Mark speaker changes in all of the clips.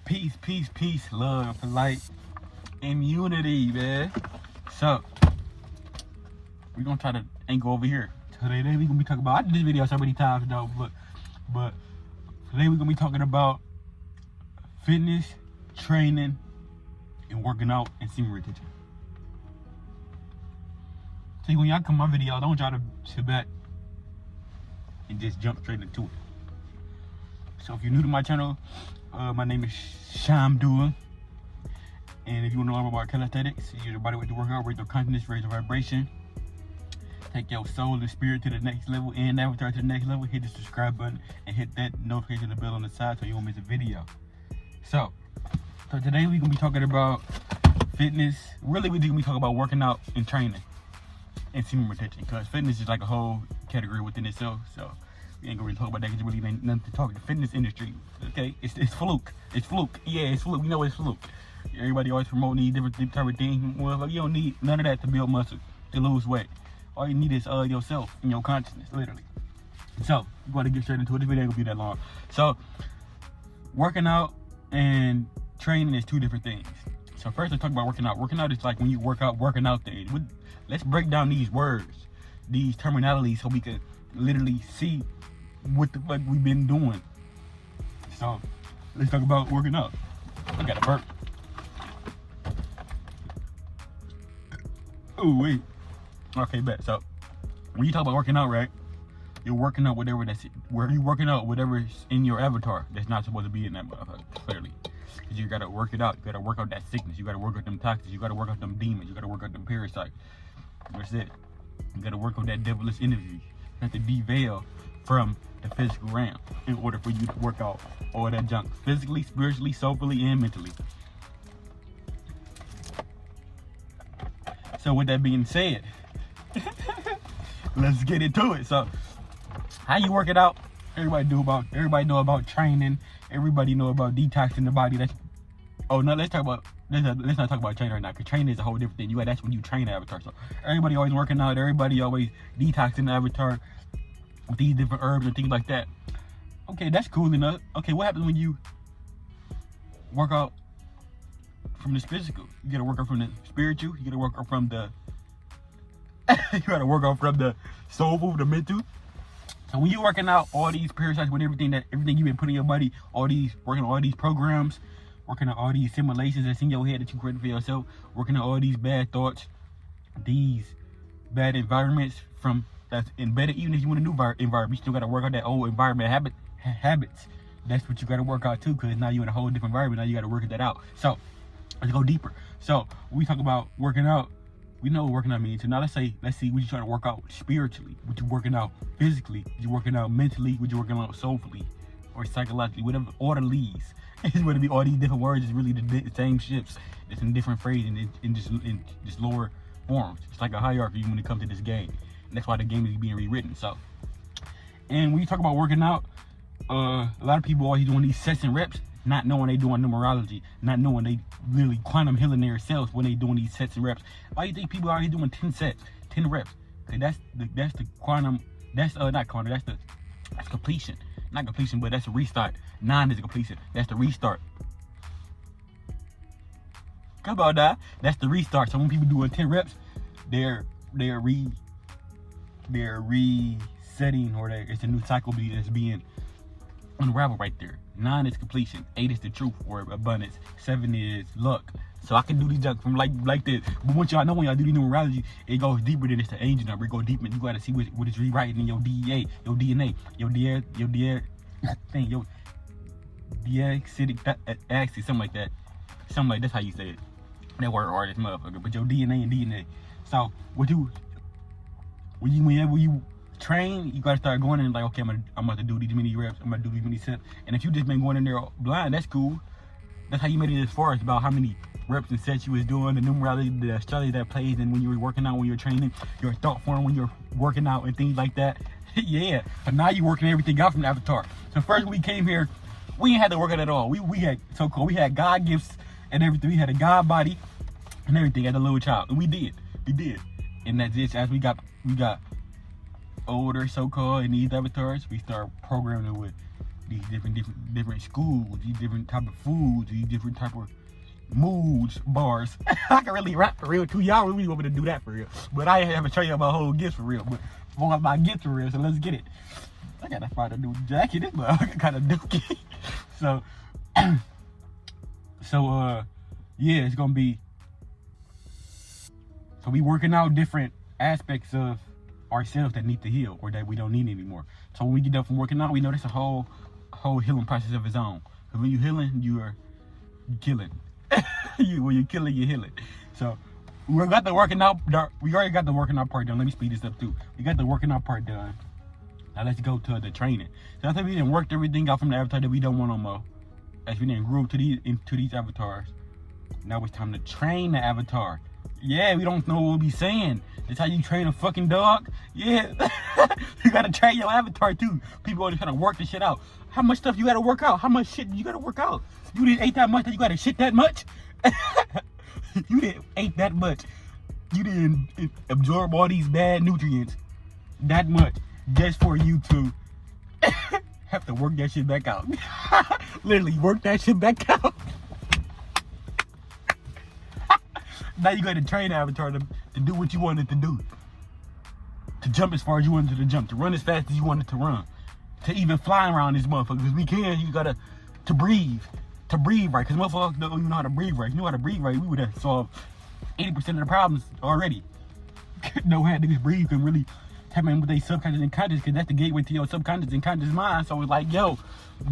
Speaker 1: Peace, love, light, and unity, man. So, we're gonna try to angle over here. Today we're gonna be talking about, I did this video so many times though, but today we're gonna be talking about fitness, training, and working out and semen retention. See, when y'all come my video, don't try to sit back and just jump straight into it. So if you're new to my channel, my name is R.U.D.R.A. And if you want to learn more about calisthenics, use your body weight to work out, raise your consciousness, raise your vibration, take your soul and spirit to the next level, and avatar to the next level, hit the subscribe button and hit that notification bell on the side so you won't miss a video. So today we're gonna be talking about fitness. Really, we're gonna be talking about working out and training and semen retention, because fitness is like a whole category within itself. So we ain't gonna really talk about that because really ain't nothing to talk. The fitness industry, okay, it's fluke. It's fluke. Yeah, it's fluke. We know it's fluke. Everybody always promoting these different type of things. Well, you don't need none of that to build muscle, to lose weight. All you need is yourself and your consciousness, literally. So we're going to get straight into it. This video ain't gonna be that long. So working out and training is two different things. So first, let's talk about working out. Working out is like when you working out things. Let's break down these words, these terminologies, so we can literally see what the fuck we've been doing. So let's talk about working out. I got a burp. Oh wait. Okay, bet. So when you talk about working out, right? You're working out whatever whatever's in your avatar that's not supposed to be in that motherfucker, clearly. Because you gotta work it out. You gotta work out that sickness. You gotta work out them toxins. You gotta work out them demons. You gotta work out them parasites. That's it. You gotta work on that devilish energy. You have to deveil from the physical realm in order for you to work out all that junk, physically, spiritually, soulfully, and mentally. So with that being said, let's get into it. So how you work it out? Everybody know about training. Everybody know about detoxing the body. Let's not talk about training right now, because training is a whole different thing. That's when you train the avatar. So everybody always working out, everybody always detoxing the avatar with these different herbs and things like that. Okay, that's cool enough. Okay, what happens when you work out from this physical? You gotta work out from the spiritual, you gotta work out from the you gotta work out from the soulful, the mental. So when you're working out all these parasites with everything you've been putting in your body, working on all these programs, working on all these simulations that's in your head that you created for yourself, working on all these bad thoughts, these bad environments that's embedded. Even if you want a new environment, you still gotta work on that old environment habits. That's what you gotta work out too, because now you're in a whole different environment. Now you gotta work that out. So let's go deeper. So when we talk about working out, we know what working out means. So now let's see what you're trying to work out spiritually, what you're working out physically, what you're working out mentally, what you're working out soulfully or psychologically, whatever order leads. It's going to be all these different words. It's really the same shifts. It's in different phrases in just lower forms. It's like a hierarchy when it comes to this game. And that's why the game is being rewritten. So, and when you talk about working out, a lot of people always doing these sets and reps, not knowing they doing numerology, not knowing they literally quantum healing themselves when they doing these sets and reps. Why do you think people are already doing 10 sets, 10 reps? Okay, that's the quantum. That's not quantum. That's completion. Not completion, but that's a restart. 9 is a completion. That's the restart. Come on now. That's the restart. So when people doing 10 reps, they're resetting, or it's a new cycle that's being unraveled right there. 9 is completion. 8 is the truth or abundance. 7 is luck. So I can do these junk from like this. But once y'all know, when y'all do the numerology, it goes deeper than it's the angel number. It goes deeper. You gotta see what is rewriting in your DEA, your DNA, your deacidic axis, something like that. Something like that's how you say it. That word artist motherfucker. But your DNA and DNA. So whenever you train, you gotta start going in like, okay, I'm about to do these many reps, I'm gonna do these many sets. And if you just been going in there blind, that's cool. That's how you made it as far as about how many reps and sets you was doing, the numerology, the astrology that plays, and when you were working out, when you're training, your thought form when you're working out and things like that. Yeah, but now you're working everything out from the avatar. So first when we came here, we ain't had to work it at all. We had so cool. We had God gifts and everything. We had a God body and everything as a little child, and we did. And that's it. As we got older, so-called, in these avatars, we start programming with these different schools, these different type of foods, these different type of moods, bars. I can really rap for real too. Y'all really want me to do that for real. But I haven't show you my whole gifts for real. But I want my gifts for real, so let's get it. I gotta find a new jacket. This motherfucker kind of dookie. Yeah, it's gonna be. So we working out different aspects of ourselves that need to heal or that we don't need anymore. So when we get done from working out, we know that's a whole healing process of its own. Because when you're healing, you're killing. When you're killing, you're healing. So we got the working out. We already got the working out part done. Let me speed this up too. We got the working out part done. Now let's go to the training. So I think we didn't work everything out from the avatar that we don't want no more. As we didn't grow into these avatars. Now it's time to train the avatar. Yeah, we don't know what we'll be saying. That's how you train a fucking dog. Yeah. You gotta train your avatar too. People always trying to work this shit out. How much stuff you gotta work out? How much shit you gotta work out? You didn't eat that much that you gotta shit that much? You didn't eat that much. You didn't absorb all these bad nutrients that much just for you to have to work that shit back out. Literally work that shit back out. Now you gotta train the avatar to do what you wanted to do. To jump as far as you wanted to jump. To run as fast as you wanted to run. To even fly around this motherfucker. Because we can, you gotta, to breathe. To breathe right. Because motherfuckers don't even know how to breathe right. If you know how to breathe right, we would have solved 80% of the problems already. Know how niggas breathe can really tap in with their subconscious and conscious. Because that's the gateway to your subconscious and conscious mind. So it's like, yo,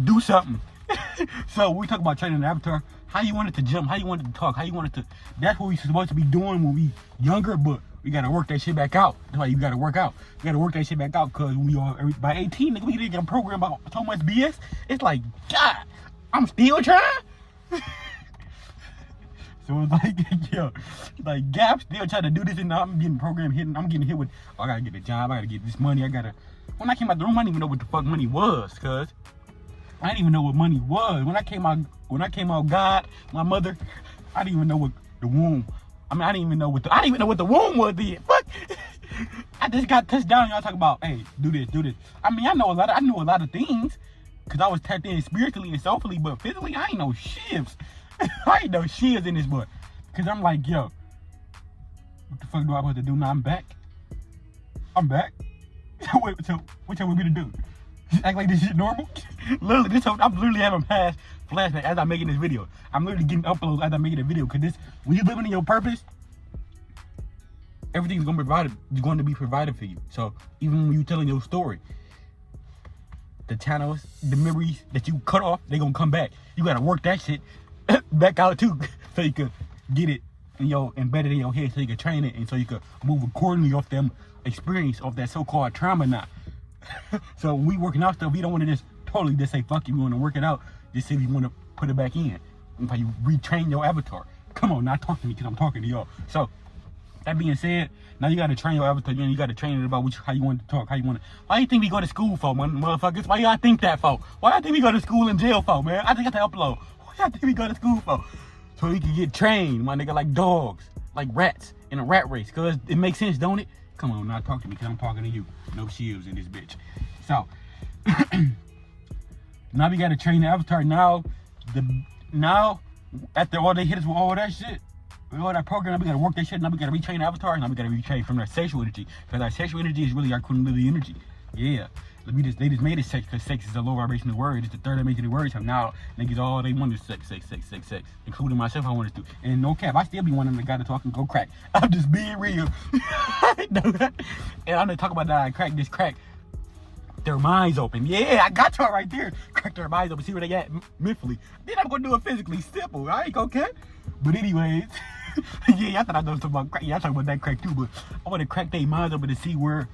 Speaker 1: do something. So we talk about training the avatar. How you want it to jump, how you want it to talk, how you want it to. That's what we supposed to be doing when we younger, but we gotta work that shit back out. That's why you gotta work out. You gotta work that shit back out because when we are by 18, nigga, we didn't get a program about so much BS. It's like, God, I'm still trying. So it's like, yo, like Gap still trying to do this, and I'm getting programmed hitting. I'm getting hit with, oh, I gotta get a job, I gotta get this money, I gotta. When I came out the room, I didn't even know what the fuck money was, cuz. I didn't even know what money was. When I came out, God, my mother, I didn't even know what the womb. I didn't even know what the womb was then. Fuck. I just got touched down. Y'all talk about, hey, do this. I knew a lot of things, cause I was tapped in spiritually and soulfully, but physically, I ain't no shivs. I ain't no shivs in this book. Cause I'm like, yo, what the fuck do I supposed to do now? I'm back. So what you want me to do? Act like this shit normal? Literally, I'm literally having past flashback as I'm making this video. I'm literally getting uploads as I'm making a video. Cause when you're living in your purpose, everything's going to be provided for you. So even when you're telling your story, the channels, the memories that you cut off, they're gonna come back. You gotta work that shit back out too, so you could get it embedded in your head, so you can train it, and so you could move accordingly off them experience, off that so-called trauma now. So when we working out stuff, we don't want to just totally just say fuck you. We want to work it out. Just say we want to put it back in. And how you retrain your avatar. Come on, not talk to me because I'm talking to y'all. So that being said, now you got to train your avatar. You got to train it about how you want to talk, how you want to. Why you think we go to school for, motherfuckers? Why y'all think that for? Why y'all think we go to school and jail for, man? I just got to upload. Why y'all think we go to school for? So we can get trained, my nigga, like dogs, like rats in a rat race. Cause it makes sense, don't it? Come on, now talk to me because I'm talking to you. No shields in this bitch. So, now we got to train the avatar. Now, after all they hit us with all that shit, with all that program, we got to work that shit. Now we got to retrain the avatar. Now we got to retrain from our sexual energy. Because our sexual energy is really our kundalini energy. Yeah. They just made it sex because sex is a low vibrational word. It's the third dimensional word. So now niggas all they want is sex. Including myself, I wanted to. And no cap, I still be wanting the guy to talk and go crack. I'm just being real. And I'm gonna talk about that crack their minds open. Yeah, I got y'all right there. Crack their minds open, see where they at mentally. Then I'm gonna do it physically. Simple. I ain't gonna care. But anyways, yeah, I thought I know something about crack. Yeah, I talk about that crack too, but I wanna crack their minds open to see where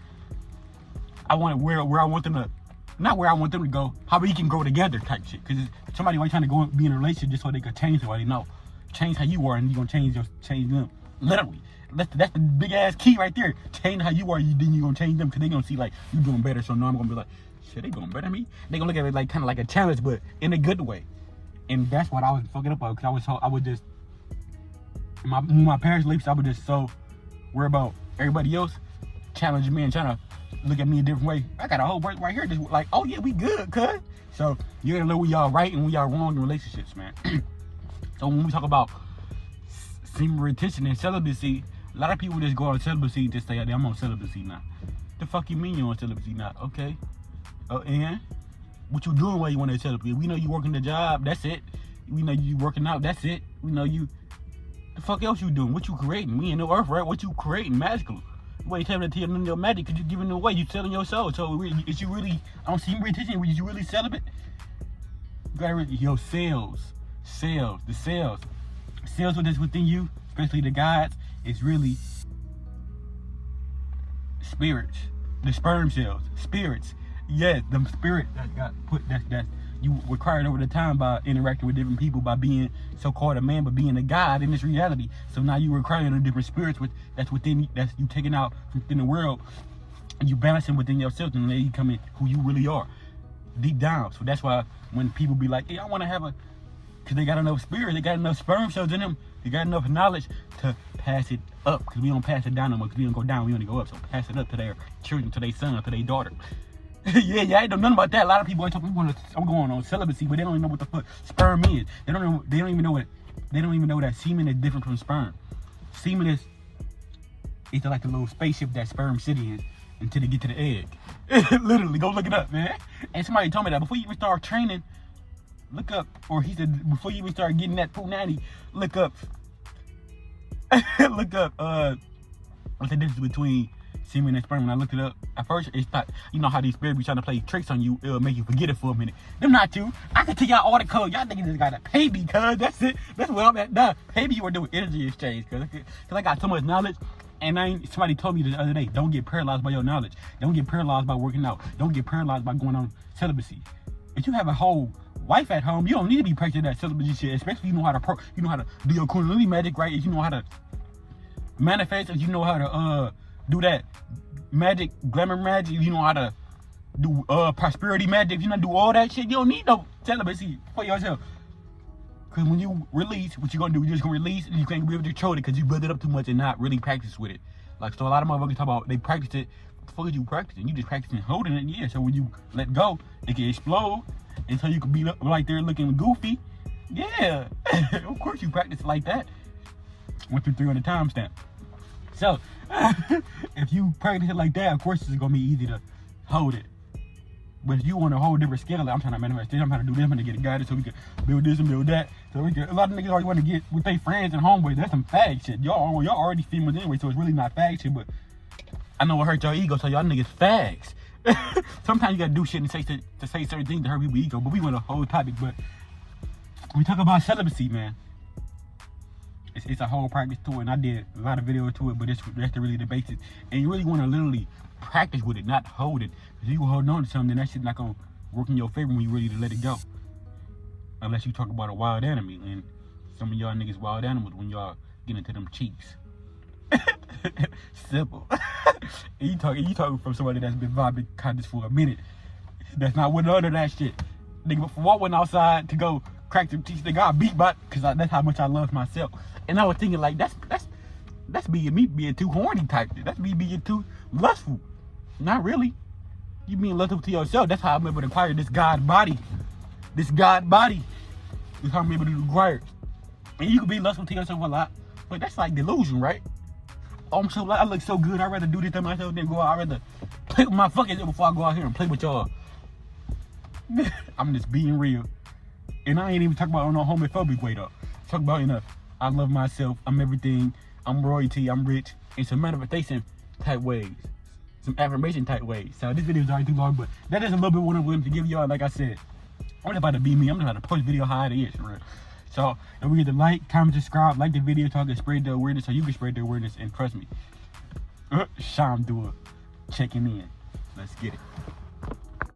Speaker 1: I want them to, not where I want them to go, how we can grow together type shit. Cause somebody always trying to go and be in a relationship just so they could change somebody. No, change how you are and you gonna change them. Literally, that's the big ass key right there. Change how you are, then you gonna change them because they gonna see like you doing better. So now I'm gonna be like, shit, they doing better than me. They gonna look at it like kind of like a challenge, but in a good way. And that's what I was fucking up on because I was just my parents' lips. I was just so worried about everybody else challenging me and trying to look at me a different way. I got a whole verse right here just like, oh yeah, we good, cuz. So you gotta know when y'all right and when y'all wrong in relationships, man. So when we talk about semen retention and celibacy, a lot of people just go on celibacy and just say, I'm on celibacy now. The fuck you mean you on celibacy now? Okay. And what you doing while you want to celibacy? We know you working the job, that's it. We know you working out, that's it. We know you. The fuck else you doing? What you creating? We ain't no earth, right? What you creating magical? You ain't telling it to your magic because you giving it away. You selling your soul. So is you really on semen retention? Is you really celibate? You gotta your cells, the cells that's within you, especially the gods, is really spirits, the sperm cells, spirits. Yes, them spirit that got put. That's you required over the time by interacting with different people, by being so-called a man, but being a god in this reality. So now you requiring a different spirits that's within, that's you taking out from within the world, and you balancing within yourself, and then you come in who you really are, deep down. So that's why when people be like, hey, I want to have because they got enough spirit, they got enough sperm cells in them, they got enough knowledge to pass it up. Because we don't pass it down no more, because we don't go down, we only go up. So pass it up to their children, to their son, or to their daughter. yeah, I ain't know nothing about that. A lot of people are talking, I'm going on celibacy, but they don't even know what the fuck sperm is. They don't even know that semen is different from sperm. Semen is, it's like a little spaceship that sperm sit in until they get to the egg. Literally, go look it up, man. And somebody told me that before you even start training, look up, or he said before you even start getting that punani, look up what's the difference between semen and sperm. When I looked it up, at first it's thought, you know how these spirits be trying to play tricks on you, it'll make you forget it for a minute. Them not you. I can tell y'all all the code. Y'all niggas just gotta pay me, cuz that's it. That's what I'm at now. Pay me or do energy exchange, cuz I got so much knowledge. And somebody told me the other day, don't get paralyzed by your knowledge. Don't get paralyzed by working out. Don't get paralyzed by going on celibacy. If you have a whole wife at home, you don't need to be practicing that celibacy shit, especially if you know how to do your Kundalini magic, right? If you know how to manifest, if you know how to do that magic, glamour magic, if you know how to do prosperity magic, if you know do all that shit, you don't need no celibacy for yourself. Because when you release, what you gonna do, you're just gonna release and you can't be able to control it because you build it up too much and not really practice with it. Like, so a lot of motherfuckers talk about they practice it. What the fuck is you practicing? You just practicing holding it, yeah. So when you let go, it can explode. And so you can be like they're looking goofy. Yeah. Of course you practice it like that. 1 through 3 on the timestamp. So, if you practice it like that, of course it's gonna be easy to hold it. But if you want a whole different scale, like I'm trying to manifest this, I'm trying to do this, I'm trying to get it guided so we can build this and build that. So we can, a lot of niggas already want to get with their friends and homeboys. That's some fag shit. Y'all already females anyway, so it's really not fag shit, but I know it hurt y'all ego, so y'all niggas fags. Sometimes you gotta do shit and say certain things to hurt people's ego, but we want a whole topic. But we talk about celibacy, man. It's a whole practice to it, and I did a lot of videos to it, but that's really the basics. And you really want to literally practice with it, not hold it. If you hold on to something, that shit's not gonna work in your favor when you ready to let it go. Unless you talk about a wild animal, and some of y'all niggas wild animals when y'all get into them cheeks. Simple. And you talking from somebody that's been vibing conscious for a minute. That's not with none of that shit. Nigga, before I went outside to go crack them cheeks, they got beat by, because that's how much I love myself. And I was thinking like, that's me being too horny type shit. That's me being too lustful. Not really. You being lustful to yourself. That's how I'm able to acquire this God body. This God body. That's how I'm able to acquire it. And you can be lustful to yourself a lot, but that's like delusion, right? Oh, I look so good. I'd rather do this to myself than go out. I'd rather play with my fucking shit before I go out here and play with y'all. I'm just being real. And I ain't even talking about on a homophobic way though. Talk about I love myself, I'm everything, I'm royalty, I'm rich, and some manifestation type ways. Some affirmation type ways. So this video is already too long, but that is a little bit what I'm willing to give y'all. Like I said, I'm not about to be me, I'm just about to post video how it is, for real. So don't forget to like, comment, subscribe, like the video, talk and spread the awareness so you can spread the awareness, and trust me. Sham Dua checking in. Let's get it.